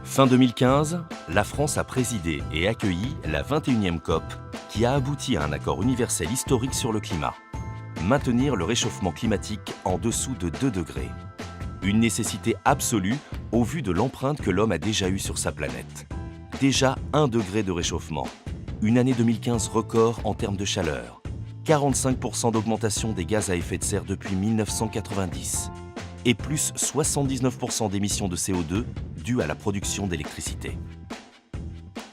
Fin 2015, la France a présidé et accueilli la 21e COP qui a abouti à un accord universel historique sur le climat. Maintenir le réchauffement climatique en dessous de 2 degrés. Une nécessité absolue au vu de l'empreinte que l'homme a déjà eue sur sa planète. Déjà 1 degré de réchauffement. Une année 2015 record en termes de chaleur. 45% d'augmentation des gaz à effet de serre depuis 1990. Et plus 79% d'émissions de CO2 dues à la production d'électricité.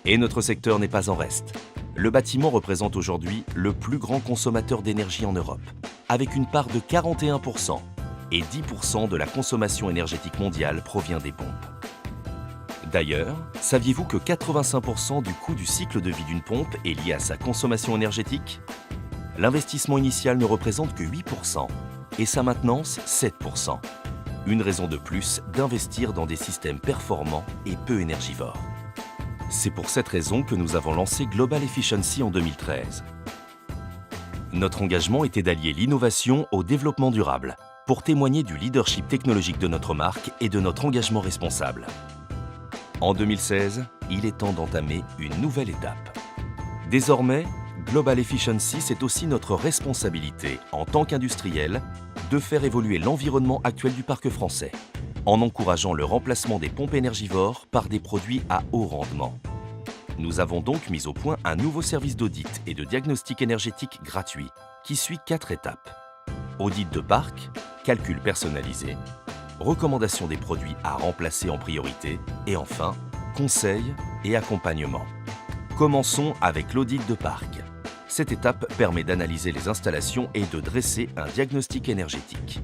Et notre secteur n'est pas en reste. Le bâtiment représente aujourd'hui le plus grand consommateur d'énergie en Europe, avec une part de 41%, et 10% de la consommation énergétique mondiale provient des pompes. D'ailleurs, saviez-vous que 85% du coût du cycle de vie d'une pompe est lié à sa consommation énergétique? L'investissement initial ne représente que 8% et sa maintenance 7%. Une raison de plus d'investir dans des systèmes performants et peu énergivores. C'est pour cette raison que nous avons lancé Global Efficiency en 2013. Notre engagement était d'allier l'innovation au développement durable pour témoigner du leadership technologique de notre marque et de notre engagement responsable. En 2016, il est temps d'entamer une nouvelle étape. Désormais, Global Efficiency, c'est aussi notre responsabilité en tant qu'industriel de faire évoluer l'environnement actuel du parc français, en encourageant le remplacement des pompes énergivores par des produits à haut rendement. Nous avons donc mis au point un nouveau service d'audit et de diagnostic énergétique gratuit qui suit 4 étapes. Audit de parc, calcul personnalisé, recommandation des produits à remplacer en priorité et enfin, conseil et accompagnement. Commençons avec l'audit de parc. Cette étape permet d'analyser les installations et de dresser un diagnostic énergétique.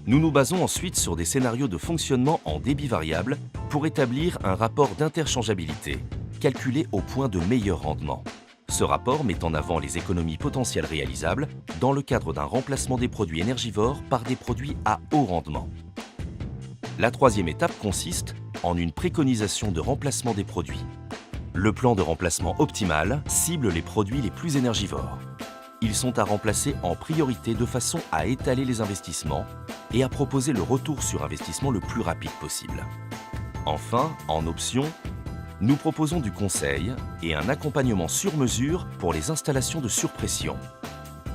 Nous nous basons ensuite sur des scénarios de fonctionnement en débit variable pour établir un rapport d'interchangeabilité, calculé au point de meilleur rendement. Ce rapport met en avant les économies potentielles réalisables dans le cadre d'un remplacement des produits énergivores par des produits à haut rendement. La 3e étape consiste en une préconisation de remplacement des produits. Le plan de remplacement optimal cible les produits les plus énergivores. Ils sont à remplacer en priorité de façon à étaler les investissements et à proposer le retour sur investissement le plus rapide possible. Enfin, en option, nous proposons du conseil et un accompagnement sur mesure pour les installations de surpression.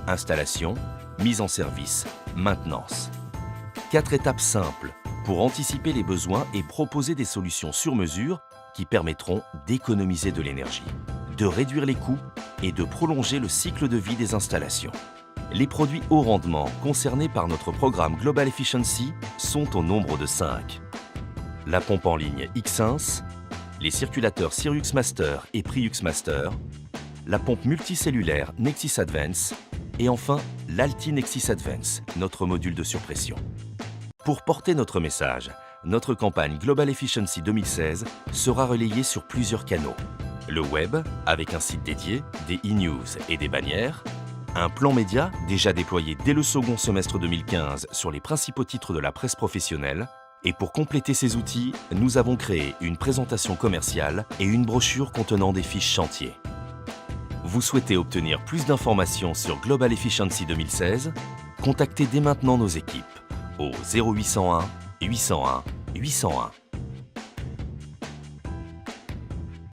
Installation, mise en service, maintenance. 4 étapes simples pour anticiper les besoins et proposer des solutions sur mesure qui permettront d'économiser de l'énergie, de réduire les coûts et de prolonger le cycle de vie des installations. Les produits haut rendement concernés par notre programme Global Efficiency sont au nombre de 5. La pompe en ligne X1, les circulateurs Sirius Master et Priux Master, la pompe multicellulaire Nexis Advance et enfin l'Alti Nexis Advance, notre module de surpression. Pour porter notre message, notre campagne Global Efficiency 2016 sera relayée sur plusieurs canaux. Le web, avec un site dédié, des e-news et des bannières, un plan média déjà déployé dès le second semestre 2015 sur les principaux titres de la presse professionnelle, et pour compléter ces outils, nous avons créé une présentation commerciale et une brochure contenant des fiches chantier. Vous souhaitez obtenir plus d'informations sur Global Efficiency 2016? Contactez dès maintenant nos équipes au 0801 801 801.